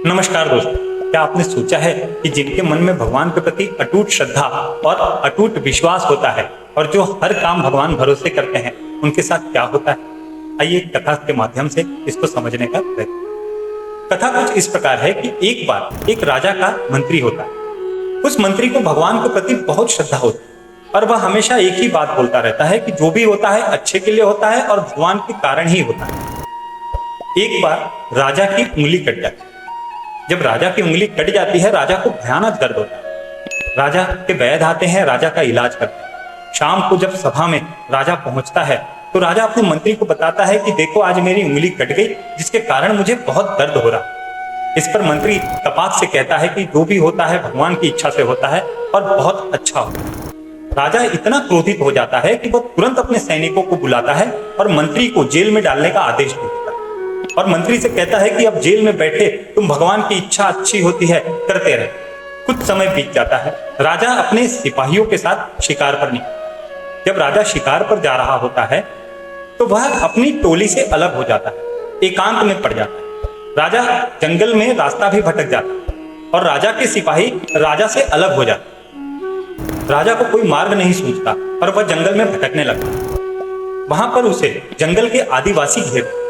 नमस्कार दोस्तों, क्या आपने सोचा है कि जिनके मन में भगवान के प्रति अटूट श्रद्धा और अटूट विश्वास होता है और जो हर काम भगवान भरोसे करते हैं, उनके साथ क्या होता है? आइए कथा के माध्यम से इसको समझने का प्रयत्न। कथा कुछ इस प्रकार है कि एक बार एक राजा का मंत्री होता है। उस मंत्री को भगवान के प्रति बहुत श्रद्धा होती है और वह हमेशा एक ही बात बोलता रहता है कि जो भी होता है अच्छे के लिए होता है और भगवान के कारण ही होता है। एक बार राजा की उंगली कट जाती है। जब राजा की उंगली कट जाती है, राजा को भयानक दर्द होता है। राजा के वैद्य आते हैं, राजा का इलाज करते हैं। शाम को जब सभा में राजा पहुंचता है तो राजा अपने मंत्री को बताता है कि देखो, आज मेरी उंगली कट गई, जिसके कारण मुझे बहुत दर्द हो रहा। इस पर मंत्री तपाक से कहता है कि जो भी होता है भगवान की इच्छा से होता है और बहुत अच्छा होता है। राजा इतना क्रोधित हो जाता है कि वह तुरंत अपने सैनिकों को बुलाता है और मंत्री को जेल में डालने का आदेश देता है और मंत्री से कहता है कि अब जेल में बैठे तुम भगवान की इच्छा अच्छी होती है करते रहे। कुछ समय बीत जाता है। राजा अपने सिपाहियों के साथ शिकार पर निकलता। जब राजा शिकार पर जा रहा होता है तो वह अपनी टोली से अलग हो जाता है, एकांत में पड़ जाता है। राजा जंगल में रास्ता भी भटक जाता है और राजा के सिपाही राजा से अलग हो जाते। राजा को कोई मार्ग नहीं सूझता और वह जंगल में भटकने लगता। वहां पर उसे जंगल के आदिवासी घेरते।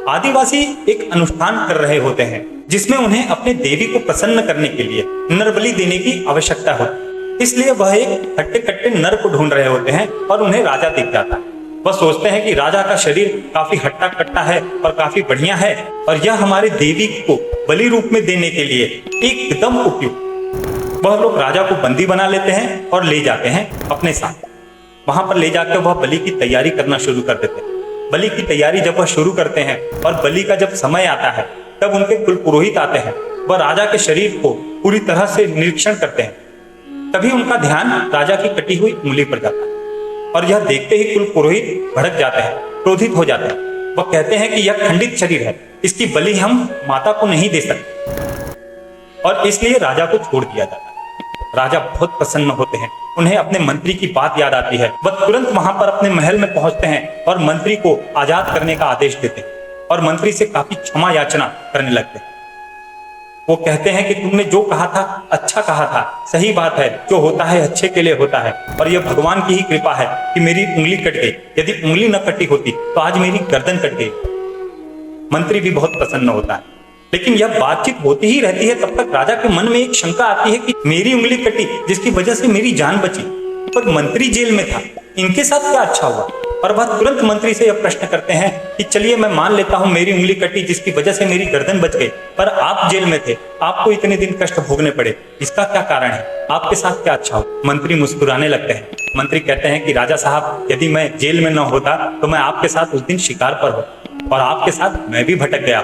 आदिवासी एक अनुष्ठान कर रहे होते हैं जिसमें उन्हें अपने देवी को प्रसन्न करने के लिए नरबलि देने की आवश्यकता होती। इसलिए वह एक हट्टे कट्टे नर को ढूंढ रहे होते हैं और उन्हें राजा दिख जाता है। वह सोचते हैं कि राजा का शरीर काफी हट्टा कट्टा है और काफी बढ़िया है और यह हमारे देवी को बलि रूप में देने के लिए एकदम उपयुक्त। वह लोग राजा को बंदी बना लेते हैं और ले जाते हैं अपने साथ। वहां पर ले जाकर वह बलि की तैयारी करना शुरू कर देते हैं। बलि की तैयारी जब वह शुरू करते हैं और बलि का जब समय आता है तब उनके कुल पुरोहित आते हैं। वह राजा के शरीर को पूरी तरह से निरीक्षण करते हैं। तभी उनका ध्यान राजा की कटी हुई उंगली पर जाता है और यह देखते ही कुल पुरोहित भड़क जाते हैं, क्रोधित हो जाते हैं। वह कहते हैं कि यह खंडित शरीर है, इसकी बलि हम माता को नहीं दे सकते और इसलिए राजा को छोड़ दिया जाता है। राजा बहुत प्रसन्न होते हैं। उन्हें अपने मंत्री की बात याद आती है। वह तुरंत वहां पर अपने महल में पहुंचते हैं और मंत्री को आजाद करने का आदेश देते हैं और मंत्री से काफी क्षमा याचना करने लगते हैं। वो कहते हैं कि तुमने जो कहा था अच्छा कहा था, सही बात है, जो होता है अच्छे के लिए होता है और यह भगवान की ही कृपा है कि मेरी उंगली कट गई। यदि उंगली न कटी होती तो आज मेरी गर्दन कट गई। मंत्री भी बहुत प्रसन्न होता है, लेकिन यह बातचीत होती ही रहती है। तब तक राजा के मन में एक शंका आती है कि मेरी उंगली कटी जिसकी वजह से मेरी जान बची, पर मंत्री जेल में था, इनके साथ क्या अच्छा हुआ? और वह तुरंत मंत्री से यह प्रश्न करते हैं कि चलिए मैं मान लेता हूं मेरी उंगली कटी जिसकी वजह से मेरी गर्दन बच गई, पर आप जेल में थे, आपको इतने दिन कष्ट भोगने पड़े, इसका क्या कारण है? आपके साथ क्या अच्छा हुआ? मंत्री मुस्कुराने लगते हैं। मंत्री कहते हैं कि राजा साहब, यदि मैं जेल में न होता तो मैं आपके साथ उस दिन शिकार पर होता और आपके साथ मैं भी भटक गया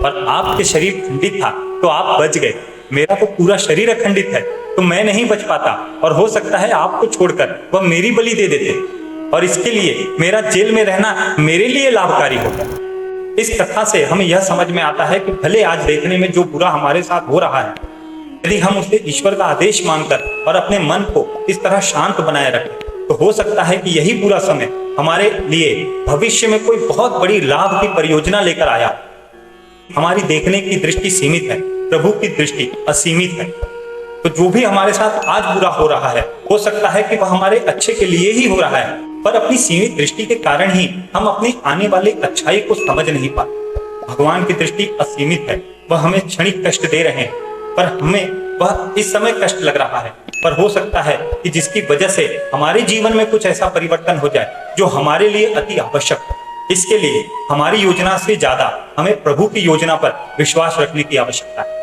और आपके शरीर खंडित था तो आप बच गए। मेरा तो पूरा शरीर अखंडित है तो मैं नहीं बच पाता और हो सकता है आपको छोड़कर वह मेरी बलि दे देते और इसके लिए मेरा जेल में रहना मेरे लिए लाभकारी होगा। इस कथा से हमें यह समझ में आता है कि भले आज देखने में जो बुरा हमारे साथ हो रहा है, यदि हम उसे ईश्वर का आदेश मानकर और अपने मन को इस तरह शांत बनाए रखें तो हो सकता है कि यही बुरा समय हमारे लिए भविष्य में कोई बहुत बड़ी लाभ की परियोजना लेकर आया। हमारी देखने की दृष्टि सीमित है, प्रभु की दृष्टि असीमित है। तो जो भी हमारे साथ आज बुरा हो रहा है, हो सकता है कि वह हमारे अच्छे के लिए ही हो रहा है, पर अपनी सीमित दृष्टि के कारण ही हम अपनी आने वाली अच्छाई को समझ नहीं पाते। भगवान की दृष्टि असीमित है, वह हमें क्षणिक कष्ट दे रहे हैं, पर हमें वह इस समय कष्ट लग रहा है, पर हो सकता है कि जिसकी वजह से हमारे जीवन में कुछ ऐसा परिवर्तन हो जाए जो हमारे लिए अति आवश्यक है। इसके लिए हमारी योजना से ज्यादा हमें प्रभु की योजना पर विश्वास रखने की आवश्यकता है।